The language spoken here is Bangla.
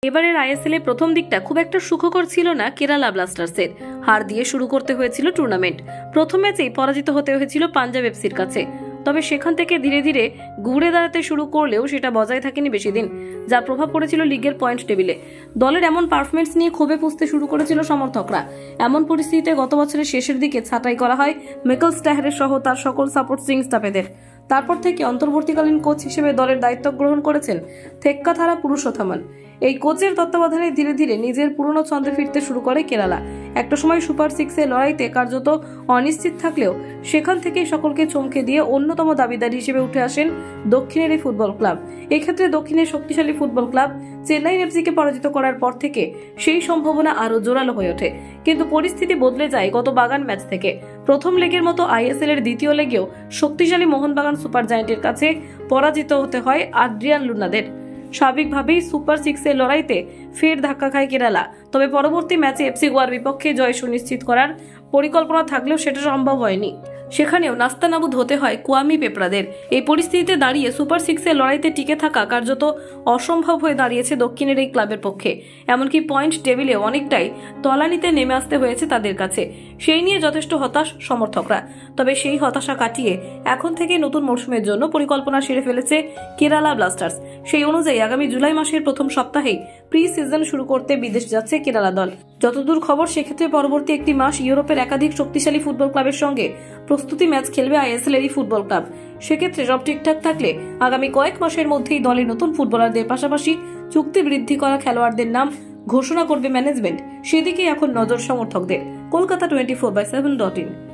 এবারের আইএসএল এ প্রথম দিকটা খুব একটা সুখকর ছিল না কেরালা ব্লাস্টার্সের। হার দিয়ে শুরু করতে হয়েছিল টুর্নামেন্ট। প্রথম ম্যাচেই পরাজিত হতে হয়েছিল পাঞ্জাব এফসির কাছে। তবে সেখান থেকে ধীরে ধীরে ঘুরে দাঁড়াতে শুরু করলেও সেটা বজায় থাকেনি বেশি দিন, যার প্রভাব পড়েছিল লিগের পয়েন্ট টেবিলে। দলের এমন পারফরমেন্স নিয়ে ক্ষোভে পুষতে শুরু করেছিল সমর্থকরা। এমন পরিস্থিতিতে গত বছরের শেষের দিকে ছাঁটাই করা হয় মিকেল স্ট্যাহারের সহ তার সকল সাপোর্টিং স্টাফেদের। তারপর থেকে অন্তর্বর্তীকালীন কোচ হিসেবে দলের দায়িত্ব গ্রহণ করেছেন থেক্কাথারা পুরুষোত্তমন। এই কোচের তত্ত্বাবধানে ধীরে ধীরে নিজের পুরনো ছন্দে ফিরতে শুরু করে কেরালা। একটা সময় সুপার সিক্সের লড়াইতে কার্যত অনিশ্চিত থাকলেও সেখান থেকেই সকলকে চমকে দিয়ে অন্যতম দাবিদার হিসেবে উঠে আসেন দক্ষিণের এই ফুটবল ক্লাব। এক্ষেত্রে দক্ষিণের শক্তিশালী ফুটবল ক্লাব চেন্নাই এফসিকে পরাজিত করার পর থেকে সেই সম্ভাবনা আরো জোরালো হয়ে ওঠে। কিন্তু পরিস্থিতি বদলে যায় গত বাগান ম্যাচ থেকে। প্রথম লেগের মতো আইএসএল এর দ্বিতীয় লেগেও শক্তিশালী মোহনবাগান সুপার জায়ান্টের কাছে পরাজিত হতে হয় আদ্রিয়ান লুনাদের। স্বাভাবিকভাবেই সুপার সিক্সের লড়াইতে ফের ধাক্কা খায় কেরালা। তবে পরবর্তী ম্যাচে এফসি গোয়ার বিপক্ষে জয় সুনিশ্চিত করার পরিকল্পনা থাকলেও সেটা সম্ভব হয়নি। সেখানেও নাস্তানাবুদ হতে হয় কোয়ামি পেপরাদের। এই পরিস্থিতিতে দাঁড়িয়ে সুপার সিক্সের লড়াইতে টিকে থাকা কার্যত অসম্ভব হয়ে দাঁড়িয়েছে দক্ষিণের এই ক্লাবের পক্ষে। এমনকি পয়েন্ট টেবিলে অনেকটাই তলানিতে নেমে আসতে হয়েছে তাদের কাছে। সেই নিয়ে যথেষ্ট হতাশ সমর্থকরা। তবে সেই হতাশা কাটিয়ে এখন থেকে নতুন মরশুমের জন্য পরিকল্পনা সেরে ফেলেছে কেরালা ব্লাস্টার্স। সেই অনুযায়ী আগামী জুলাই মাসের প্রথম সপ্তাহেই প্রি সিজন শুরু করতে বিদেশ যাচ্ছে কেরালা দল। যতদূর খবর, সেক্ষেত্রে পরবর্তী একটি মাস ইউরোপের একাধিক শক্তিশালী ফুটবল ক্লাবের সঙ্গে প্রস্তুতি ম্যাচ খেলবে আইএসএল এর ফুটবল ক্লাব। সেক্ষেত্রে সব ঠিকঠাক থাকলে আগামী কয়েক মাসের মধ্যেই দলের নতুন ফুটবলারদের পাশাপাশি চুক্তি বৃদ্ধি করা খেলোয়াড়দের নাম ঘোষণা করবে ম্যানেজমেন্ট। সেদিকে এখন নজর সমর্থকদের। কলকাতা 24/7.in।